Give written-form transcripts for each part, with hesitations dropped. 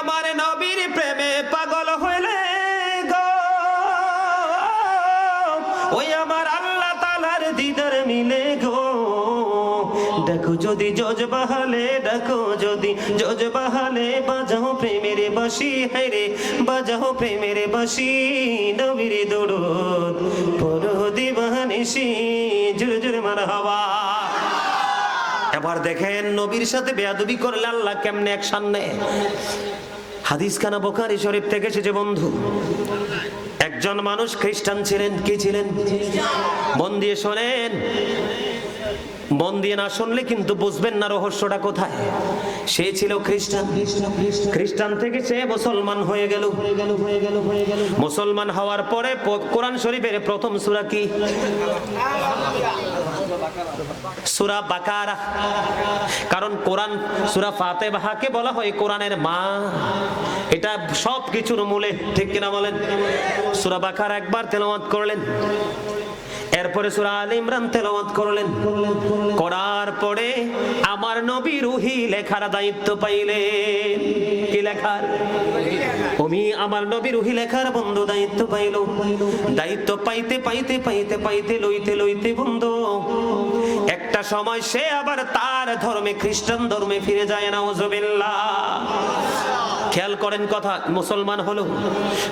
আমার নবীর প্রেমে পাগল হইলে গো, ওই আমার আল্লাহ তাআলার দিদার মিলে গো। দেখো যদি জজবাহালে, দেখো যদি জজবাহালে, বাজাও প্রেমের বাঁশি, হায়রে বাজাও প্রেমের বাঁশি, নবীর দরুদ পড়ো দিবানিশি, জোরে জোরে মারহাবা। এবার দেখেন নবীর সাথে বেয়াদবি করলে আল্লাহ কেমনে অ্যাকশন নেয়। হাদিস খানা বুখারী শরীফ থেকে এসেছে বন্ধু। একজন মানুষ খ্রিস্টান ছিলেন। কি ছিলেন? মন দিয়ে শোনেন, মন দিয়ে না শুনলে কিন্তু বুঝবেন না রহস্যটা কোথায়। সে ছিল খ্রিস্টান, খ্রিস্টান থেকে সে মুসলমান হয়ে গেল। মুসলমান হওয়ার পরে কোরআন শরীফের প্রথম সূরা কি? সূরা বাকারা। কারণ কোরআন সূরা ফাতিহাকে বলা হয় কোরআনের মা, এটা সব কিছুর মূলে, ঠিক কিনা বলেন? সূরা বাকারা একবার তেলাওয়াত করলেন, এরপরে সূরা আলে ইমরান তেলাওয়াত করলেন, করার পরে আমার নবী রুহি লেখার দায়িত্ব পাইলেন। কি লেখার? আমি আমার নবী রুহি লেখার বন্ধু দায়িত্ব পাইল। দায়িত্ব পাইতে পাইতে পাইতে পাইতে লইতে লইতে বন্ধু একটা সময় সে আবার তার ধর্মে, খ্রিস্টান ধর্মে ফিরে যায়। নাউজুবিল্লাহ। খেয়াল করেন কথা, মুসলমান হলো,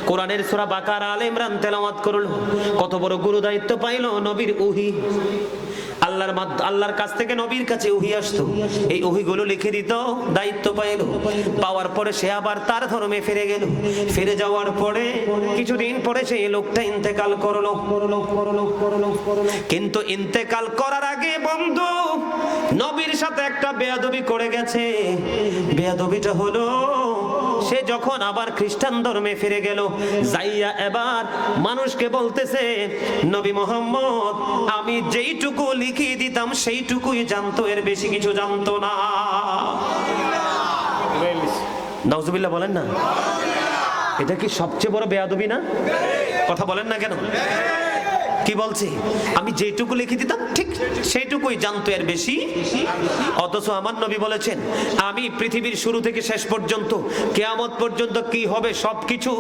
কোরআনের সূরা বাকারা আলে ইমরান তেলাওয়াত করলো, কত বড় গুরু দায়িত্ব পাইলো নবীর ওহী। আল্লাহর কাছ থেকে নবীর কাছে ওহী আসতো, এই ওহীগুলো লিখে দিত, দায়িত্ব পাইলো। পাওয়ার পরে সে আবার তার ধর্মে ফিরে গেল। ফিরে যাওয়ার পরে কিছুদিন পরে সেই লোকটা ইন্তেকাল করলো। কিন্তু ইন্তেকাল করার আগে বন্ধু নবীর সাথে একটা বেয়াদবি করে গেছে। বেয়াদবিটা হলো, সে যখন আবার খ্রিস্টান ধর্মে ফিরে গেল, যাইয়া এবার মানুষকে বলতেছে, নবী মুহাম্মদ আমি যেইটুকু লিখিয়ে দিতাম সেইটুকুই জানতো, এর বেশি কিছু জানতো না। নাউজুবিল্লাহ বলেন না? এটা কি সবচেয়ে বড় বেয়াদবি না? কথা বলেন না কেন? কি বলছে? আমি যেটুকু লিখে দিতাম ঠিক সেইটুকুই জানতো, এর বেশি। অথচ আমার নবী বলেছেন, আমি পৃথিবীর শুরু থেকে শেষ পর্যন্ত, কিয়ামত পর্যন্ত কি হবে সবকিছু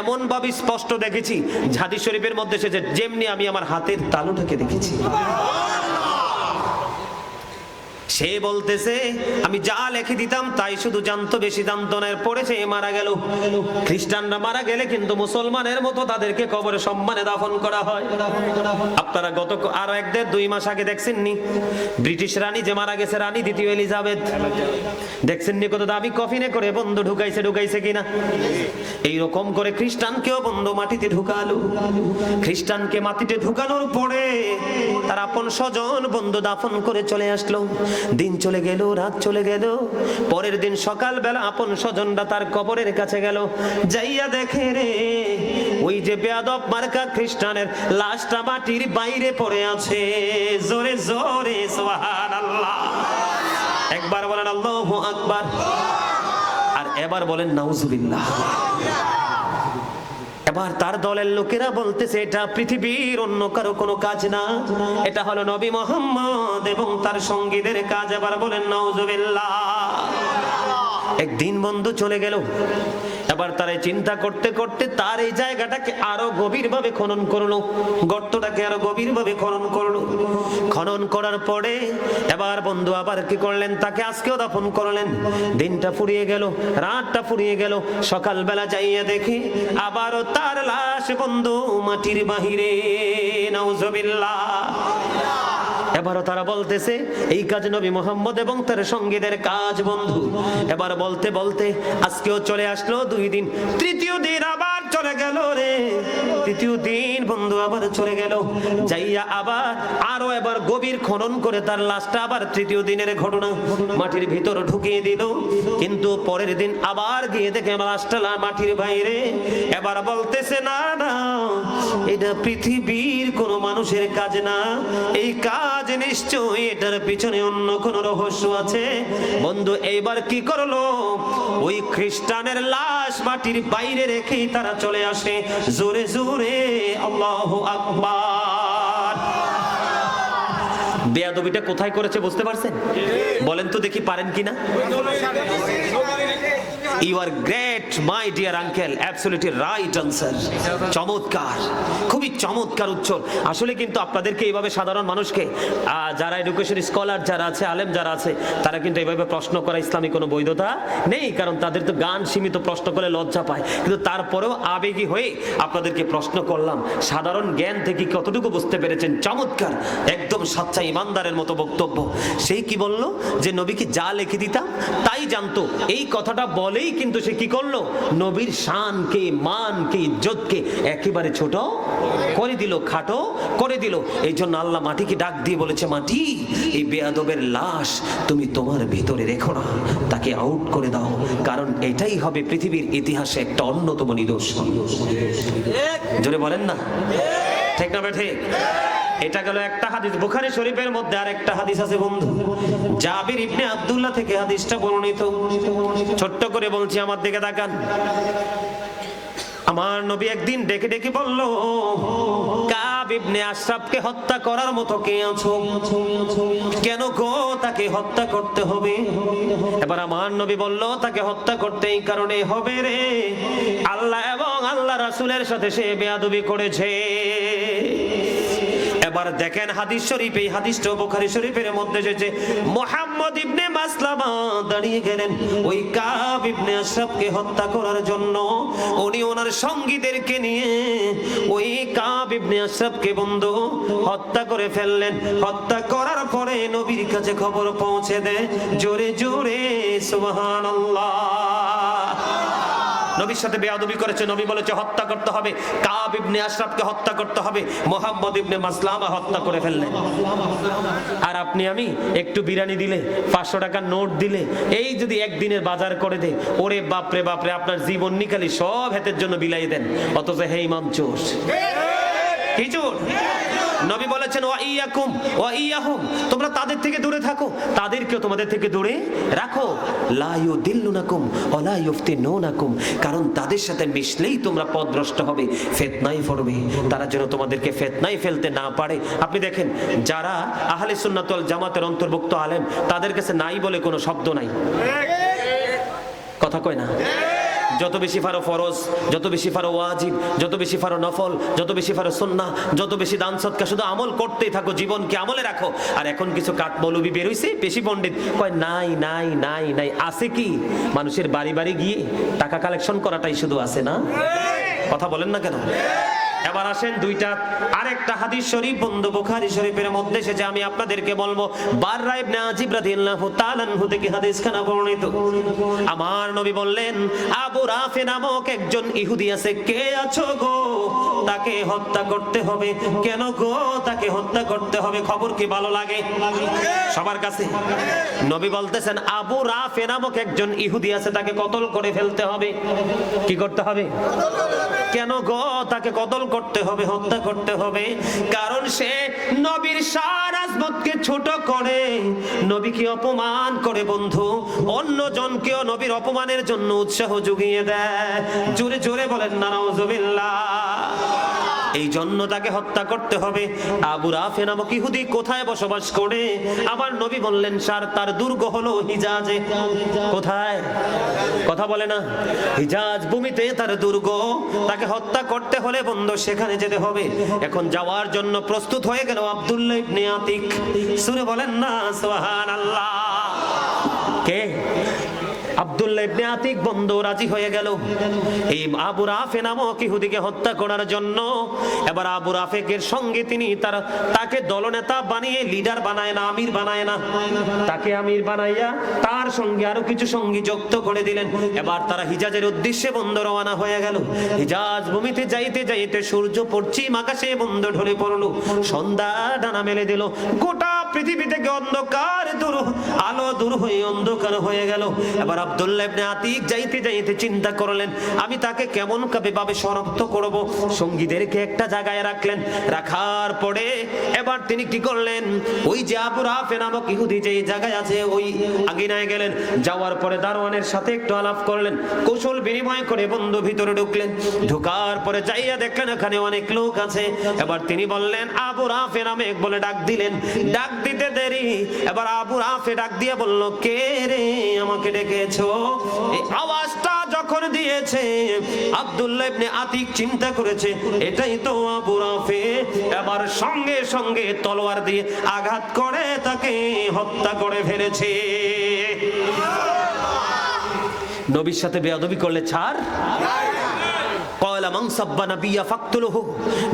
এমন ভাবে স্পষ্ট দেখেছি, হাদিস শরীফের মধ্যে এসেছে, যেমনি আমি আমার হাতের তালুটাকে দেখেছি। সে বলতেছে আমি যা লিখে দিতাম তাই শুধু জানতো, বেশি জানতো না। এরপরে সে মারা গেল। খ্রিস্টানরা মারা গেলে কিন্তু মুসলমানের মতো তাদেরকে কবরে সম্মানে দাফন করা হয়। আপনারা গত আরো 1-2 মাস আগে দেখছেননি ব্রিটিশ রানী যে মারা গেছে, রানী দ্বিতীয় এলিজাবেথ, দেখছেননি কত দামি কফিনে করে বন্ধু ঢুকাইছে কিনা? এইরকম করে খ্রিস্টানকেও বন্ধু মাটিতে ঢুকালো। খ্রিস্টানকে মাটিতে ঢুকানোর পরে তার আপন স্বজন বন্ধু দাফন করে চলে আসলো। দিন চলে গেল, রাত চলে গেল। পরের দিন সকালবেলা আপন স্বজনরা তার কবরের কাছে গেল, যাইয়া দেখে রে ওই যে বেয়াদব মার্কা খ্রিস্টানের লাশটা মাটির বাইরে পড়ে আছে। জোরে জোরে সুবহানাল্লাহ। একবার বলেন আল্লাহু আকবার, আর এবার বলেন নাউজুবিল্লাহ। এবার তার দলের লোকেরা বলতেছে এটা পৃথিবীর অন্য কারো কোনো কাজ না, এটা হলো নবী মুহাম্মদ এবং তার সঙ্গীদের কাজ। এবার বলেন নাউজুবিল্লাহ। একদিন বন্ধু চলে গেল। এবার তারা চিন্তা করতে করতে তার এই জায়গাটাকে আরো গভীরভাবে খনন করলো, গর্তটাকে আরো গভীরভাবে খনন করলো। খনন করার পরে এবার বন্ধু আবার কি করলেন, তাকে আজকেও দাফন করলেন। দিনটা ফুরিয়ে গেল, রাতটা ফুরিয়ে গেল, সকালবেলা যাইয়া দেখে আবারও তার লাশ বন্ধু মাটির বাহিরে। নাউজুবিল্লাহ। এবারও তারা বলতেছে এই কাজ নবী মুহাম্মদ এবং তার সঙ্গীদের কাজ বন্ধু। এবার বলতে বলতে আজকেও চলে আসলো 2 দিন, তৃতীয় দিন আবার চলে গেল রে। তৃতীয় দিন বন্ধু আবার চলে গেল, যাইয়া আবার আরো এবার গভীর খনন করে তার লাশটা আবার তৃতীয় দিনের ঘটনা মাটির ভিতর ঢুকিয়ে দিল। কিন্তু পরের দিন আবার গিয়ে দেখে লাশটা মাটির বাইরে। এবার বলতেছে না না, এটা পৃথিবীর কোন মানুষের কাজ না, এই কাজ নিশ্চয়ই এটার পিছনে অন্য কোন রহস্য আছে। বন্ধু এইবার কি করলো, ওই খ্রিস্টানের লাশ মাটির বাইরে রেখেই তারা চলে আসে। জোরে জোরে আল্লাহু আকবার। বেয়াদবিটা কোথায় করেছে বুঝতে পারছেন? বলেন তো দেখি পারেন কিনা? You are great my dear uncle, absolutely right answer. চমৎকার, খুবই চমৎকার উত্তর। আসলে কিন্তু আপনাদেরকে এইভাবে সাধারণ মানুষকে, যারা এডুকেশন স্কলার যারা আছে, আলেম যারা আছে, তারা কিন্তু এইভাবে প্রশ্ন করা ইসলামী কোনো বৈধতা নেই, কারণ তাদের তো গান সীমিত, প্রশ্ন করলে লজ্জা পায়। কিন্তু তারপরেও আবেগী হয়ে আপনাদেরকে প্রশ্ন করলাম, সাধারণ জ্ঞান থেকে কতটুকু বুঝতে পেরেছেন? চমৎকার, একদম সাচ্চা ইমানদারের মতো বক্তব্য। সেই কি বলল যে নবীকে যা লিখে দিতাম তাই জানতো। এই কথাটা বলেই কিন্তু সে কি করলো? নবীর শানকে, মানকে, ইজ্জতকে একেবারে ছোট করে দিল, খাটো করে দিল। এই জন্য আল্লাহ মাটিকে ডাক দিয়ে বলেছে, মাটি, এই বেয়াদবের লাশ তুমি তোমার ভিতরে রেখো না, তাকে আউট করে দাও, কারণ এটাই হবে পৃথিবীর ইতিহাসে একটা অন্যতম নিদর্শন। জোরে বলেন না, ঠিক না ঠিক? এটা গেল একটা হাদিস। বুখারী শরীফের মধ্যে আরেকটা হাদিস আছে বন্ধু, জাবির ইবনে আব্দুল্লাহ থেকে হাদিসটা বর্ণিত। ছোট্ট করে বলছি, আমার দিকে তাকান। আমার নবী একদিন ডেকে ডেকে বলল, কাব ইবনে আশরাফকে হত্যা করার মতো কে আছো? কেন গো তাকে হত্যা করতে হবে? এবার আমার নবী বলল, তাকে হত্যা করতে এই কারণে হবে রে, আল্লাহ এবং আল্লাহ রাসূলের সাথে সে বেয়াদবি করেছে। এবার দেখেন হাদিস শরীফ, এই হাদিসটা বুখারী শরীফের মধ্যে এসেছে। মুহাম্মদ ইবনে মাসলামা দাঁড়িয়ে গেলেন ওই কাব ইবনে আশরাফকে হত্যা করার জন্য। উনি ওনার সঙ্গীদেরকে নিয়ে ওই কাব ইবনে আশরাফকে বন্ধু হত্যা করে ফেললেন। হত্যা করার পরে নবীর কাছে খবর পৌঁছে দেয়, জোরে জোরে সুবহানাল্লাহ। নবীর সাথে বেয়াদবি করেছে, নবী বলেছে হত্যা করতে হবে, কাব ইবনে আশরাফকে হত্যা করতে হবে। মুহাম্মদ ইবনে মাসলামা হত্যা করে ফেললেন। আর আপনি আমি একটু বিরিয়ানি দিলে, 500 টাকার নোট দিলে, এই যদি একদিনের বাজার করে দে, ওরে বাপরে বাপরে, আপনার জীবন নিকালি সব হেতের জন্য বিলাই দেন। অথচ হে ইমাম চোর, কি চোর? নবী বলেছেন, ওয়া ইয়াকুম ওয়া ইয়াহুম, তোমরা তাদের থেকে দূরে থাকো, তাদেরকেও তোমাদের থেকে দূরে রাখো। লা ইউদিল্লুনাকুম ওয়া লা ইফতিনুনাকুম, কারণ তাদের সাথে মিশলেই তোমরা পথভ্রষ্ট হবে, ফিতনায় পড়বে। তারা যেন তোমাদেরকে ফিতনায় ফেলতে না পারে। আপনি দেখেন, যারা আহলে সুন্নাত ওয়াল জামাতের অন্তর্ভুক্ত আলেম, তাদের কাছে নাই বলে কোনো শব্দ নাই। কথা কয় না? যত বেশি পারো ফরজ, যত বেশি পারো ওয়াজিব, যত বেশি পারো নফল, যত বেশি পারো সুন্নাহ, যত বেশি দান সদকা, শুধু আমল করতেই থাকো, জীবনকে আমলে রাখো। আর এখন কিছু কাট মৌলবি বের হইছে, পেশি পণ্ডিত, কয় নাই নাই নাই নাই। আছে কি? মানুষের বাড়ি বাড়ি গিয়ে টাকা কালেকশন করাটাই শুধু আছে না? কথা বলেন না কেন? এবার আসেন দুইটা আরেকটা হাদিস শরীফ বন্ধু বুখারী শরীফের মধ্যে এসেছে, আমি আপনাদেরকে বলবো। বাররা ইবনে আজিব রাদিয়াল্লাহু তাআলা আনহু থেকে হাদিসখানা বর্ণিত। আমার নবী বললেন, আবু রাফি নামক একজন ইহুদি আছে, কে আছো গো? তাকে হত্যা করতে হবে। কেন গো তাকে হত্যা করতে হবে? খবর কি ভালো লাগে সবার কাছে? নবী বলতেছেন, আবু রাফি নামক একজন ইহুদি আছে, তাকে কতল করে ফেলতে হবে। কি করতে হবে? কেন গো তাকে কতল করতে হবে, হত্যা করতে হবে? কারণ সে নবীর শান আজমতকে ছোট করে, নবীকে অপমান করে বন্ধু, অন্য জনকেও নবীর অপমানের জন্য উৎসাহ জুগিয়ে দেয়। জোরে জোরে বলেন না নাউজুবিল্লাহ। এই জন্য তাকে হত্যা করতে হবে। আবু রাফি নামক ইহুদি কোথায় বসবাস করে? আমার নবী বললেন, তার দুর্গ হলো হিজাজে। কোথায়? কথা বলে না? হিজাজ ভূমিতে তার দুর্গ। তাকে হত্যা করতে হলে বন্ধু সেখানে যেতে হবে। এখন যাওয়ার জন্য প্রস্তুত হয়ে গেল আব্দুল্লাহ ইবনে আতিক। শুনে বলেন না সুবহানাল্লাহ। কে? আব্দুল্লাহ ইবনে আতিক বন্ধু রাজি হয়ে গেল এই আবু রাফি নামক ইহুদিকে হত্যা করার জন্য। এবার আবু রাফিকের সঙ্গে তিনি তাকে দলনেতা বানিয়ে, লিডার বানায় না, আমির বানায় না, তাকে আমির বানাইয়া তার সঙ্গে আরো কিছু সঙ্গী যুক্ত করে দিলেন। এবার তারা হিজাজের উদ্দেশ্যে বন্ধু রওনা হয়ে গেল। হিজাজ ভূমিতে যাইতে যাইতে সূর্য পশ্চিম আকাশে বন্ধু ঢলে পড়লো। সন্ধ্যা ডানা মেলে দিল। গোটা পৃথিবী থেকে অন্ধকার দূর, আলো দূর হয়ে অন্ধকার হয়ে গেল। এবার আব্দুল্লাহ ইবনে আতিক যাইতে যাইতে চিন্তা করলেন, আমি তাকে কেমন ভাবে শনাক্ত করব। সঙ্গীদেরকে একটা জায়গায় রাখলেন। রাখার পরে এবার তিনি কি করলেন, ওই যে আবু রাফি নামক ইহুদি যে জায়গায় আছে ওই আঙিনায় গেলেন। যাওয়ার পরে দারোয়ানের সাথে একটু আলাপ করলেন, কৌশল বিনিময় করে বন্ধু ভিতরে ঢুকলেন। ঢোকার পরে যাইয়া দেখলেন এখানে অনেক লোক আছে। এবার তিনি বললেন, আবু রাফি নামে বলে ডাক দিলেন। ডাক দিতে দেরি, এবার আবু রাফে ডাক দিয়ে বলল, কে রে আমাকে ডেকেছো? এই আওয়াজটা যখন দিয়েছে আব্দুল্লাহ ইবনে আতিক চিন্তা করেছে এটাই তো আবু রাফে। এবার সঙ্গে সঙ্গে তলোয়ার দিয়ে আঘাত করে তাকে হত্যা করে ফেলেছে। নবীর সাথে বেয়াদবি করলে ছাড়?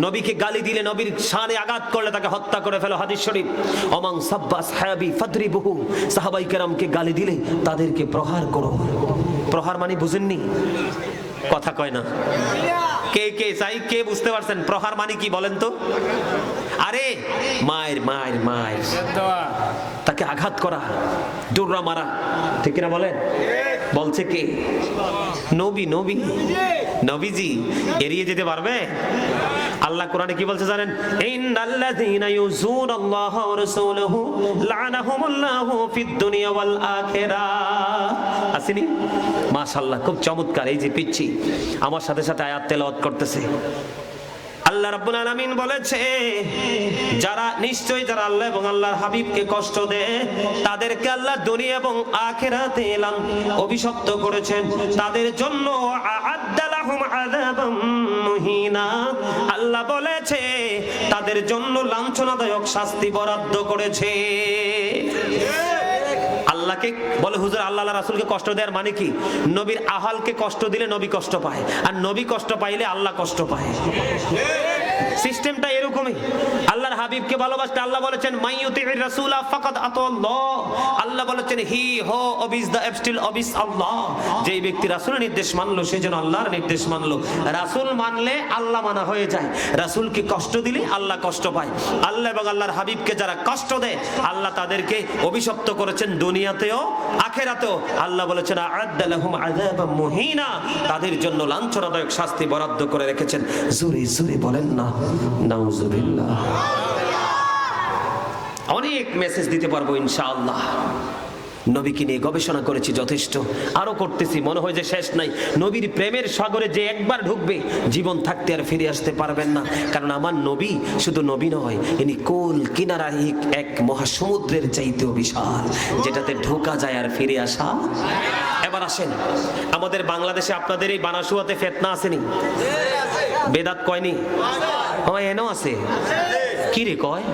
নবীকে গালি দিলে, নবীর শানে আঘাত করলে তাকে হত্যা করে ফেলো, হাদিস শরীফ। অমাং সাব্বা আসহাবি ফাদরিবুহু, সাহাবায়ে কেরামকে গালি দিলে তাদেরকে প্রহার করো। প্রহার মানে বুঝেননি? কথা কয় না। কে কে চাই, কে বুঝতে পারছেন প্রহার মানে কি বলেন তো? আরে মায়ের মায়ের মায়ের, তাকে আঘাত করা, ডোররা মারা, ঠিক না বলেন? বলছে কে? নবী। নবী নবীজি এড়িয়ে যেতে পারবে? আল্লাহ কোরআনে কি বলছে জানেন? ইন্নাল্লাযীনা ইউযুনাল্লাহা ওয়া রাসূলাহু লা'নাহুমুল্লাহু ফিদ দুনিয়া ওয়াল আখিরাহ। আসেনি? মাশাআল্লাহ, খুব চমৎকার। এই যে পিচ্ছি আমার সাথে সাথে আয়াত তেলাওয়াত করতেছে। আল্লাহ রাব্বুল আলামিন বলেছে, যারা নিশ্চয়ই যারা আল্লাহ এবং আল্লাহর হাবিবকে কষ্ট দেয় তাদেরকে আল্লাহ দুনিয়া এবং আখিরাতে অভিশপ্ত করেছেন। তাদের জন্য আ'আদ্দা লাহুম আযাবাম মুহিনা, আল্লাহ বলেছে তাদের জন্য লাঞ্ছনাদায়ক শাস্তি বরাদ্দ করেছে। আল্লাহকে বলে হুজুর আল্লাহ রাসূলকে কষ্ট দেওয়ার মানে কি? নবীর আহালকে কষ্ট দিলে নবী কষ্ট পায়, আর নবী কষ্ট পাইলে আল্লাহ কষ্ট পায়। সিস্টেমটা এরকমই। আল্লাহর হাবিবকে ভালোবাসতে আল্লাহ বলেছেন মাইয়ুতির রাসূলা ফাকাদ আতাল্লাহ। আল্লাহ বলেছেন হি হো অবিস দা এবস্টিল অবিস আল্লাহ। যেই ব্যক্তি রাসূলের নির্দেশ মানলো সে যেন আল্লাহর নির্দেশ মানলো। রাসূল মানলে আল্লাহ মানা হয়ে যায়, রাসূলকে কষ্ট দিলে আল্লাহ কষ্ট পায়। আল্লাহ এবং আল্লাহর হাবিবকে যারা কষ্ট দেয় আল্লাহ তাদেরকে অভিশপ্ত করেছেন দুনিয়াতেও আখিরাতেও। আল্লাহ বলেছেন আ'আদ্দা লাহুম আযাবাম মুহিনা, তাদের জন্য লাঞ্ছনাদায়ক শাস্তি বরাদ্দ করে রেখেছেন। জোরে জোরে বলেন না নাউজুবিল্লাহ। অনেক মেসেজ দিতে পারবো ইনশাআল্লাহ। নবীকে নিয়ে গবেষণা করেছি যথেষ্ট, আরো করতেছি, মনে হয় যে শেষ নাই। নবীর প্রেমের সাগরে যে একবার ঢুকবে জীবন থাকতে আর ফিরে আসতে পারবেন না। কারণ আমার নবী শুধু নবী নয়, ইনি কোল কিনারা এক মহাসমুদ্রের চাইতেও বিশাল, যেটাতে ঢোকা যায় আর ফিরে আসা। এবার আসেন, আমাদের বাংলাদেশে আপনাদের এই বানাসুয়াতে ফিতনা আসেনি? বেদাত কয়নি? আমার এনেও আছে। কি রে কয়?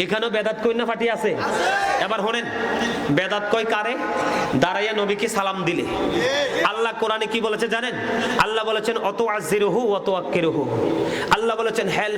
এখানেও বেদাত কই না ফাটি আছে? এবার শোনেন, বেদাত কয় কারে? দাঁড়াইয়া নবীকে সালাম দিলে। আল্লাহ কোরআনে কি বলেছে জানেন? আল্লাহ বলেছেন অত আজিরহু অত আক্কিরহু। আল্লাহ বলেছেন হেল